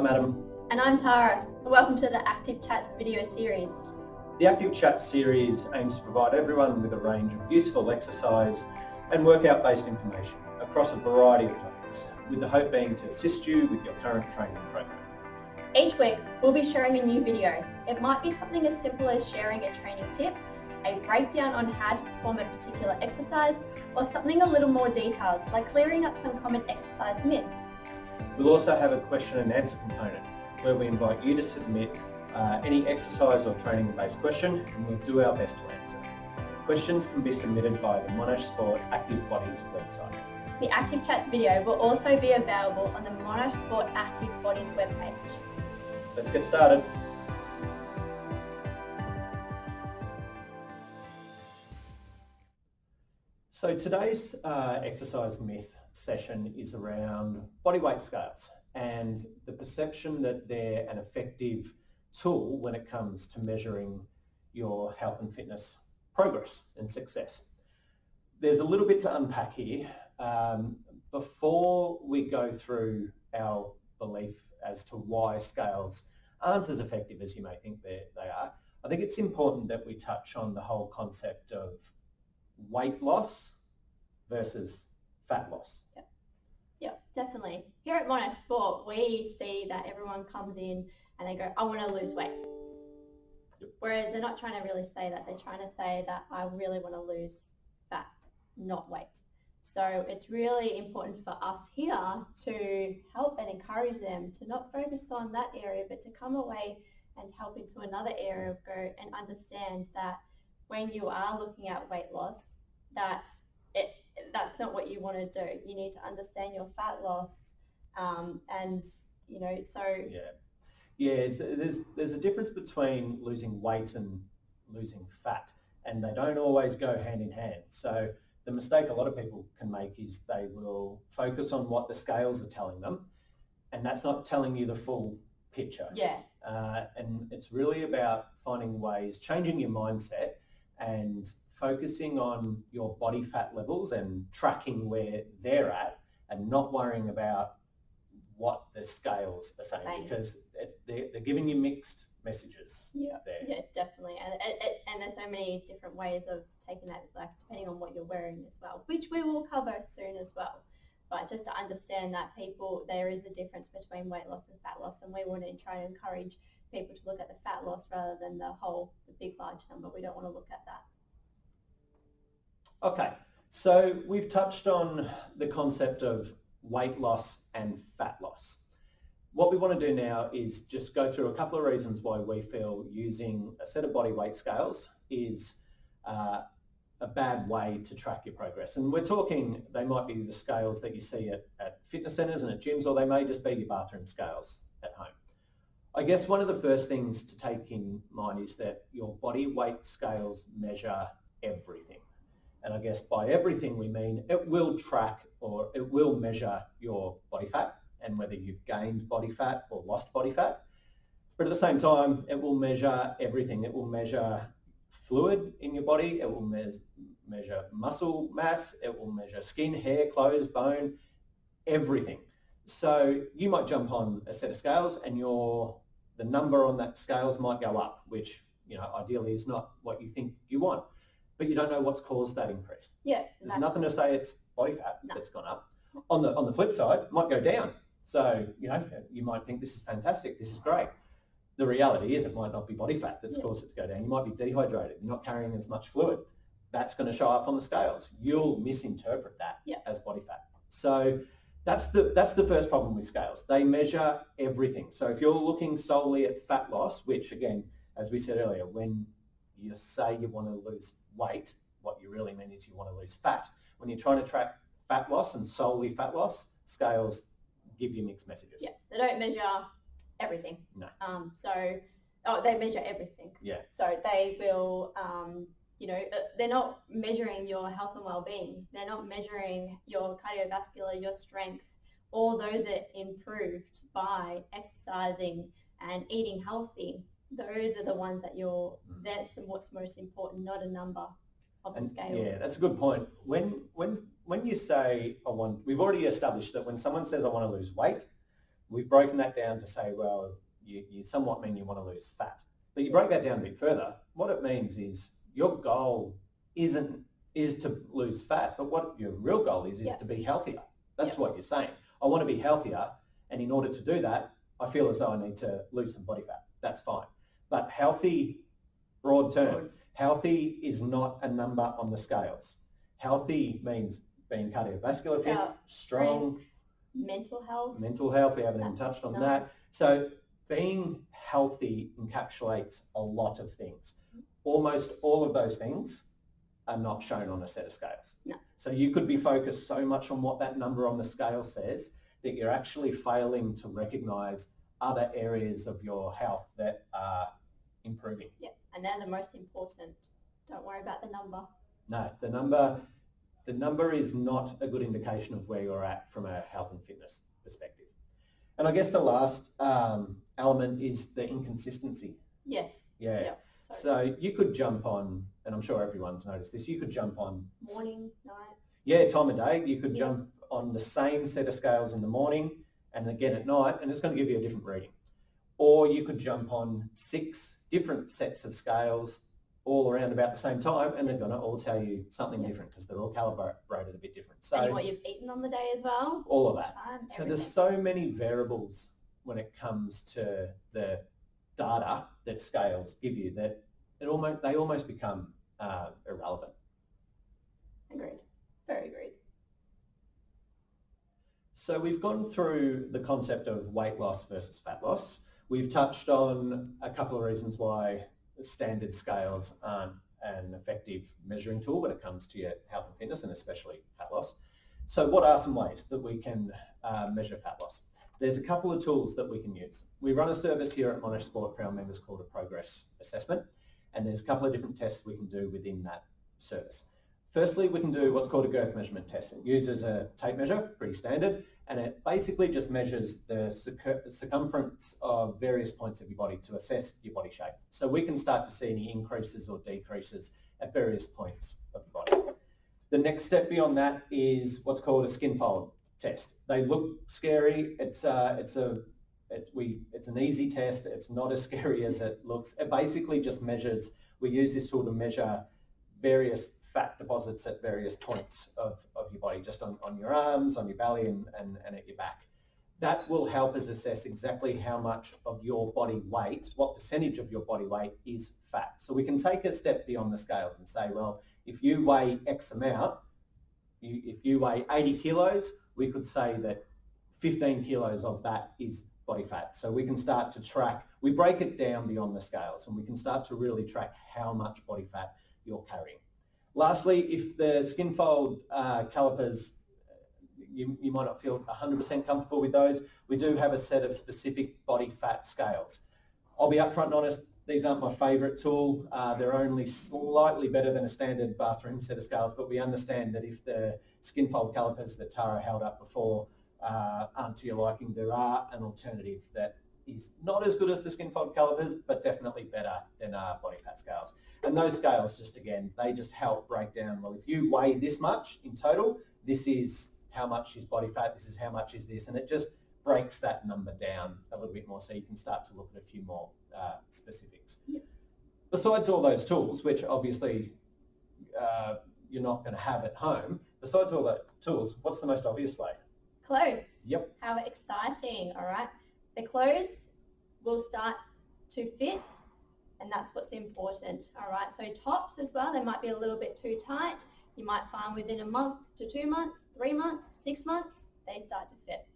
I'm Adam. And I'm Tara. Welcome to the Active Chats video series. The Active Chat series aims to provide everyone with a range of useful exercise and workout-based information across a variety of topics, with the hope being to assist you with your current training program. Each week, we'll be sharing a new video. It might be something as simple as sharing a training tip, a breakdown on how to perform a particular exercise, or something a little more detailed, like clearing up some common exercise myths. We'll also have a question and answer component where we invite you to submit any exercise or training-based question, and we'll do our best to answer. Questions can be submitted by the Monash Sport Active Bodies website. The Active Chats video will also be available on the Monash Sport Active Bodies webpage. Let's get started. So today's exercise myth session is around body weight scales and the perception that they're an effective tool when it comes to measuring your health and fitness progress and success. There's a little bit to unpack here. Before we go through our belief as to why scales aren't as effective as you may think they are, I think it's important that we touch on the whole concept of weight loss versus fat loss. Yeah, definitely. Here at Monash Sport, we see that everyone comes in and they go, I want to lose weight. Yep. Whereas they're not trying to really say that. They're trying to say that I really want to lose fat, not weight. So it's really important for us here to help and encourage them to not focus on that area, but to come away and help into another area of go and understand that when you are looking at weight loss, that's not what you want to do. You need to understand your fat loss, There's a difference between losing weight and losing fat, and they don't always go hand in hand. So the mistake a lot of people can make is they will focus on what the scales are telling them, and that's not telling you the full picture. Yeah. And it's really about finding ways, changing your mindset and focusing on your body fat levels and tracking where they're at and not worrying about what the scales are saying, because they're giving you mixed messages. Yeah, there. Yeah, definitely. And there's so many different ways of taking that, like depending on what you're wearing as well, which we will cover soon as well. But just to understand that there is a difference between weight loss and fat loss, and we want to try to encourage people to look at the fat loss rather than the big large number. We don't want to look at that. Okay, so we've touched on the concept of weight loss and fat loss. What we want to do now is just go through a couple of reasons why we feel using a set of body weight scales is a bad way to track your progress. And we're talking, they might be the scales that you see at fitness centres and at gyms, or they may just be your bathroom scales at home. I guess one of the first things to take in mind is that your body weight scales measure everything. And I guess by everything we mean it will track or it will measure your body fat and whether you've gained body fat or lost body fat. But at the same time, it will measure everything. It will measure fluid in your body. It will measure muscle mass. It will measure skin, hair, clothes, bone, everything. So you might jump on a set of scales and the number on that scales might go up, which ideally is not what you think you want. But you don't know what's caused that increase. Yeah, there's nothing to say it's body fat that's gone up. On the flip side, it might go down. So you might think this is fantastic, this is great. The reality is it might not be body fat that's caused it to go down. You might be dehydrated. You're not carrying as much fluid. That's going to show up on the scales. You'll misinterpret that as body fat. So that's the first problem with scales. They measure everything. So if you're looking solely at fat loss, which again, as we said earlier, when you say you want to lose weight, what you really mean is you want to lose fat. When you're trying to track fat loss and solely fat loss, scales give you mixed messages. Yeah, they don't measure everything. No. They measure everything. Yeah. So they will, they're not measuring your health and well-being. They're not measuring your cardiovascular, your strength. All those are improved by exercising and eating healthy. Those are the ones that's what's most important, not a number of the scale. Yeah, that's a good point. When you say we've already established that when someone says I want to lose weight, We've broken that down to say, well, you somewhat mean you want to lose fat. But you break that down a bit further. What it means is your goal is to lose fat, but what your real goal is to be healthier. That's what you're saying. I want to be healthier, and in order to do that, I feel as though I need to lose some body fat. That's fine. But healthy, broad terms, healthy is not a number on the scales. Healthy means being cardiovascular fit, strong, mental health. We haven't even touched on that. So being healthy encapsulates a lot of things. Almost all of those things are not shown on a set of scales. No. So you could be focused so much on what that number on the scale says that you're actually failing to recognise other areas of your health that are improving. Yeah, and they're the most important. Don't worry about the number. No, the number is not a good indication of where you're at from a health and fitness perspective. And I guess the last element is the inconsistency. Yes. Yeah. Yep. So you could jump on, and I'm sure everyone's noticed this, you could jump on... Morning, night. Yeah, time of day. You could jump on the same set of scales in the morning and again at night, and it's going to give you a different reading. Or you could jump on 6 different sets of scales all around about the same time, and they're going to all tell you something different because they're all calibrated a bit different. So, and what you've eaten on the day as well. All of that. So there's so many variables when it comes to the data that scales give you that they almost become irrelevant. Agreed. Very agreed. So we've gone through the concept of weight loss versus fat loss. We've touched on a couple of reasons why standard scales aren't an effective measuring tool when it comes to your health and fitness, and especially fat loss. So what are some ways that we can measure fat loss? There's a couple of tools that we can use. We run a service here at Monash Sport for our members called a progress assessment, and there's a couple of different tests we can do within that service. Firstly, we can do what's called a girth measurement test. It uses a tape measure, pretty standard, and it basically just measures the circumference of various points of your body to assess your body shape. So we can start to see any increases or decreases at various points of your body. The next step beyond that is what's called a skin fold test. They look scary. It's an easy test. It's not as scary as it looks. It basically just measures, we use this tool to measure various fat deposits at various points of your body, just on your arms, on your belly and at your back. That will help us assess exactly how much of your body weight, what percentage of your body weight is fat. So we can take a step beyond the scales and say, well, if you weigh X amount, if you weigh 80 kilos, we could say that 15 kilos of that is body fat. So we can start to track, we break it down beyond the scales, and we can start to really track how much body fat you're carrying. Lastly, if the skin fold calipers, you might not feel 100% comfortable with those, we do have a set of specific body fat scales. I'll be upfront and honest, these aren't my favourite tool. They're only slightly better than a standard bathroom set of scales, but we understand that if the skin fold calipers that Tara held up before aren't to your liking, there are an alternative that is not as good as the skin fold calipers, but definitely better than body fat scales. And those scales just, again, they just help break down, well, if you weigh this much in total, this is how much is body fat, this is how much is this, and it just breaks that number down a little bit more so you can start to look at a few more specifics. Yeah. Besides all those tools, which obviously you're not going to have at home, besides all those tools, what's the most obvious way? Clothes. Yep. How exciting, all right? The clothes will start to fit, and that's what's important, all right? So tops as well, they might be a little bit too tight. You might find within a month to 2 months, 3 months, 6 months, they start to fit.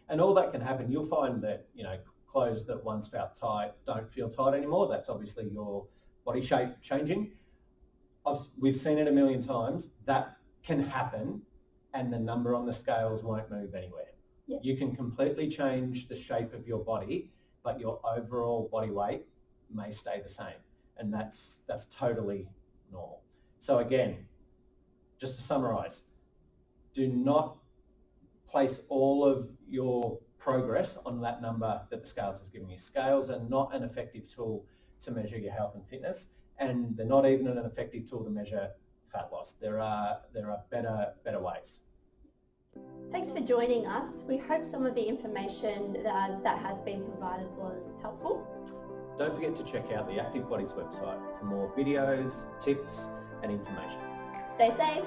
And all that can happen. You'll find that, clothes that once felt tight don't feel tight anymore. That's obviously your body shape changing. We've seen it a million times. That can happen, and the number on the scales won't move anywhere. Yeah. You can completely change the shape of your body, but your overall body weight may stay the same, and that's totally normal. So again, just to summarize, do not place all of your progress on that number that the scales is giving you. Scales are not an effective tool to measure your health and fitness, and they're not even an effective tool to measure fat loss. There are better ways. Thanks for joining us. We hope some of the information that has been provided was helpful. Don't forget to check out the Active Bodies website for more videos, tips and information. Stay safe.